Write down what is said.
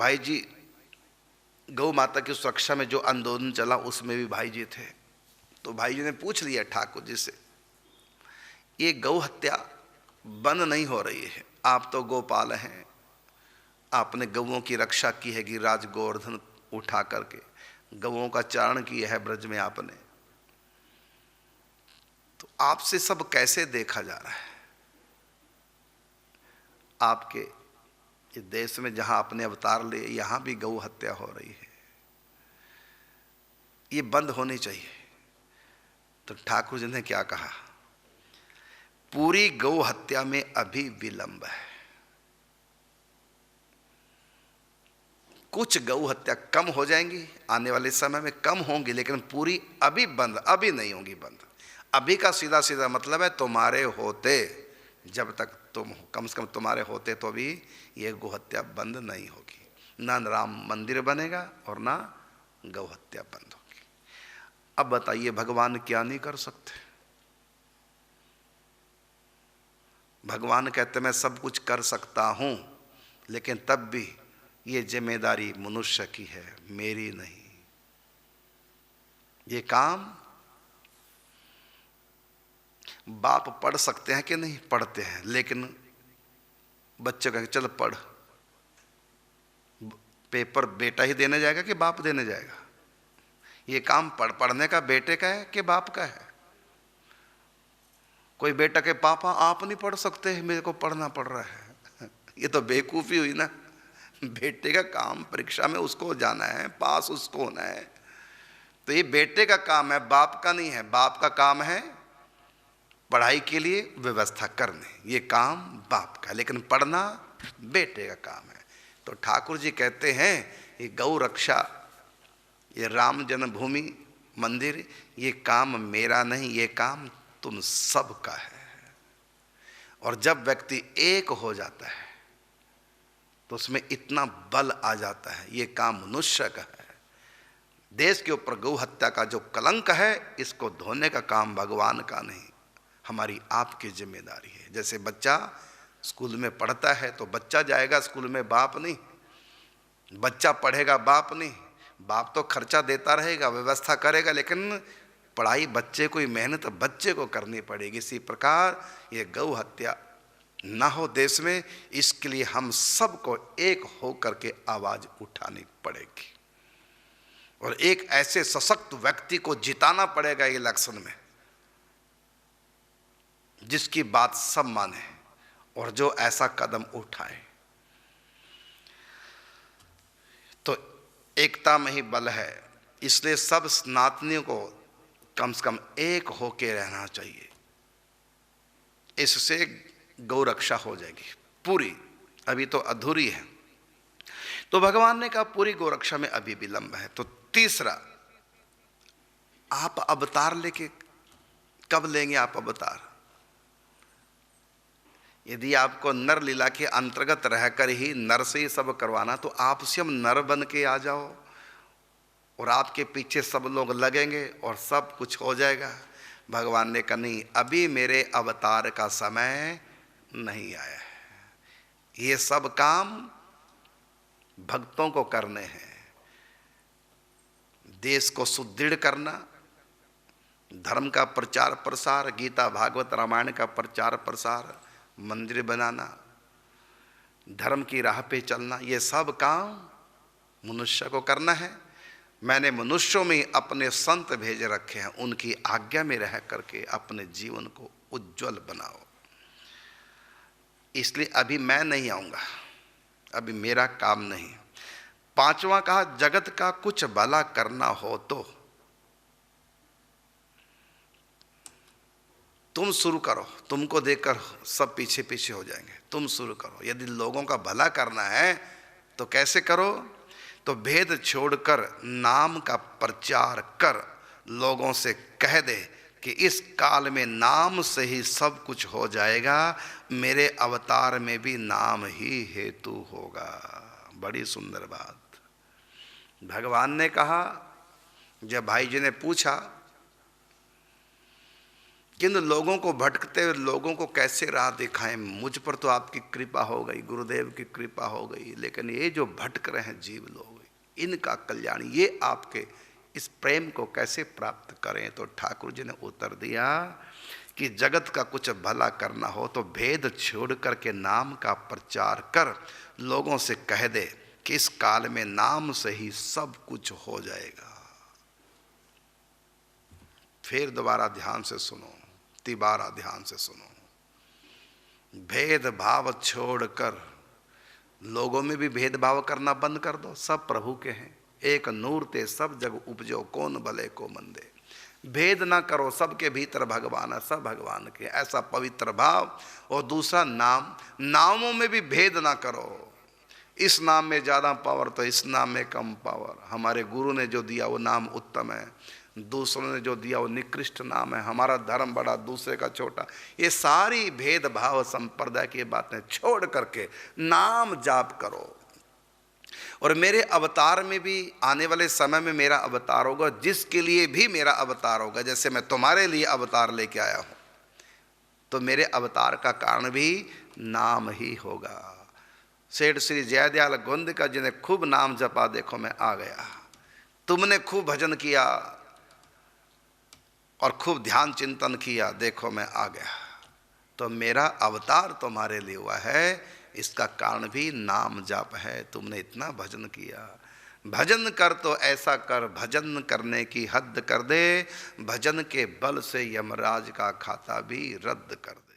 भाई जी गौ माता की सुरक्षा में जो आंदोलन चला उसमें भी भाई जी थे। तो भाई जी ने पूछ लिया ठाकुर जी से, ये गौ हत्या बंद नहीं हो रही है, आप तो गोपाल हैं, आपने गौओं की रक्षा की है, गिरिराज गोवर्धन उठा करके गौओं का चारण किया है ब्रज में आपने, तो आपसे सब कैसे देखा जा रहा है? आपके ये देश में जहां आपने अवतार लिए यहां भी गौ हत्या हो रही है, ये बंद होनी चाहिए। तो ठाकुर जी ने क्या कहा, पूरी गौ हत्या में अभी विलंब है। कुछ गौ हत्या कम हो जाएंगी, आने वाले समय में कम होंगी, लेकिन पूरी अभी बंद अभी नहीं होंगी बंद। अभी का सीधा सीधा मतलब है तुम्हारे होते, जब तक तुम हो, कम से कम तुम्हारे होते तो भी ये गौ हत्या बंद नहीं होगी। ना राम मंदिर बनेगा और ना गौ हत्या बंद होगी। अब बताइए भगवान क्या नहीं कर सकते? भगवान कहते मैं सब कुछ कर सकता हूं, लेकिन तब भी ये जिम्मेदारी मनुष्य की है, मेरी नहीं। ये काम बाप पढ़ सकते हैं कि नहीं? पढ़ते हैं, लेकिन बच्चे कहेंगे चल पढ़, पेपर बेटा ही देने जाएगा कि बाप देने जाएगा? ये काम पढ़ने का बेटे का है कि बाप का है? कोई बेटा के पापा आप नहीं पढ़ सकते, मेरे को पढ़ना पड़ रहा है। ये तो बेवकूफ़ी हुई ना। बेटे का काम परीक्षा में उसको जाना है, पास उसको होना है, तो ये बेटे का काम है, बाप का नहीं है। बाप का काम है पढ़ाई के लिए व्यवस्था करने, ये काम बाप का, लेकिन पढ़ना बेटे का काम है। तो ठाकुर जी कहते हैं ये गौ रक्षा, ये राम जन्मभूमि मंदिर, ये काम मेरा नहीं, ये काम तुम सब का है। और जब व्यक्ति एक हो जाता है तो उसमें इतना बल आ जाता है, ये काम मनुष्य का है। देश के ऊपर गौ हत्या का जो कलंक है, इसको धोने का काम भगवान का नहीं, हमारी आपकी जिम्मेदारी है। जैसे बच्चा स्कूल में पढ़ता है तो बच्चा जाएगा स्कूल में, बाप नहीं। बच्चा पढ़ेगा, बाप नहीं। बाप तो खर्चा देता रहेगा, व्यवस्था करेगा, लेकिन पढ़ाई बच्चे को ही, मेहनत बच्चे को करनी पड़ेगी। इसी प्रकार ये गौ हत्या ना हो देश में, इसके लिए हम सबको एक होकर के आवाज उठानी पड़ेगी और एक ऐसे सशक्त व्यक्ति को जिताना पड़ेगा इलेक्शन में, जिसकी बात सब माने और जो ऐसा कदम उठाए। तो एकता में ही बल है, इसलिए सब सनातनियों को कम से कम एक होके रहना चाहिए। इससे गौ रक्षा हो जाएगी पूरी, अभी तो अधूरी है। तो भगवान ने कहा पूरी गौ रक्षा में अभी विलंब है। तो तीसरा, आप अवतार लेके कब लेंगे? आप अवतार, यदि आपको नर लीला के अंतर्गत रहकर ही नर से ही सब करवाना, तो आप स्वयं नर बन के आ जाओ और आपके पीछे सब लोग लगेंगे और सब कुछ हो जाएगा। भगवान ने कहा नहीं, अभी मेरे अवतार का समय नहीं आया है, ये सब काम भक्तों को करने हैं। देश को सुदृढ़ करना, धर्म का प्रचार प्रसार, गीता भागवत रामायण का प्रचार प्रसार, मंदिर बनाना, धर्म की राह पे चलना, ये सब काम मनुष्य को करना है। मैंने मनुष्यों में अपने संत भेज रखे हैं, उनकी आज्ञा में रह करके अपने जीवन को उज्जवल बनाओ। इसलिए अभी मैं नहीं आऊंगा, अभी मेरा काम नहीं। पांचवा कहा, जगत का कुछ भला करना हो तो तुम शुरू करो, तुमको देखकर सब पीछे पीछे हो जाएंगे, तुम शुरू करो। यदि लोगों का भला करना है तो कैसे करो? तो भेद छोड़कर नाम का प्रचार कर, लोगों से कह दे कि इस काल में नाम से ही सब कुछ हो जाएगा, मेरे अवतार में भी नाम ही हेतु होगा। बड़ी सुंदर बात भगवान ने कहा। जब भाई जी ने पूछा किन लोगों को, भटकते हुए लोगों को कैसे राह दिखाएं। मुझ पर तो आपकी कृपा हो गई, गुरुदेव की कृपा हो गई, लेकिन ये जो भटक रहे हैं जीव लोग, इनका कल्याण, ये आपके इस प्रेम को कैसे प्राप्त करें। तो ठाकुर जी ने उत्तर दिया कि जगत का कुछ भला करना हो तो भेद छोड़ करके नाम का प्रचार कर, लोगों से कह दे कि इस काल में नाम से ही सब कुछ हो जाएगा। फिर दोबारा ध्यान से सुनो, तिबारा ध्यान से सुनो। भेदभाव छोड़कर, लोगों में भी भेदभाव करना बंद कर दो, सब प्रभु के हैं। एक नूर ते सब जग उपजो, कौन भले को मंदे। भेद ना करो, सबके भीतर भगवान है, सब भगवान के, ऐसा पवित्र भाव। और दूसरा नाम, नामों में भी भेद ना करो, इस नाम में ज़्यादा पावर तो इस नाम में कम पावर। हमारे गुरु ने जो दिया वो नाम उत्तम है, दूसरों ने जो दिया वो निकृष्ट नाम है। हमारा धर्म बड़ा, दूसरे का छोटा। ये सारी भेदभाव संप्रदाय की बातें छोड़ करके नाम जाप करो। और मेरे अवतार में भी, आने वाले समय में मेरा अवतार होगा, जिसके लिए भी मेरा अवतार होगा। जैसे मैं तुम्हारे लिए अवतार लेके आया हूँ, तो मेरे अवतार का कारण भी नाम ही होगा। सेठ श्री जयदयाल गोंद का जिन्हें खूब नाम जपा, देखो मैं आ गया। तुमने खूब भजन किया और खूब ध्यान चिंतन किया, देखो मैं आ गया। तो मेरा अवतार तुम्हारे लिए हुआ है, इसका कारण भी नाम जाप है। तुमने इतना भजन किया, भजन कर तो ऐसा कर, भजन करने की हद कर दे, भजन के बल से यमराज का खाता भी रद्द कर दे।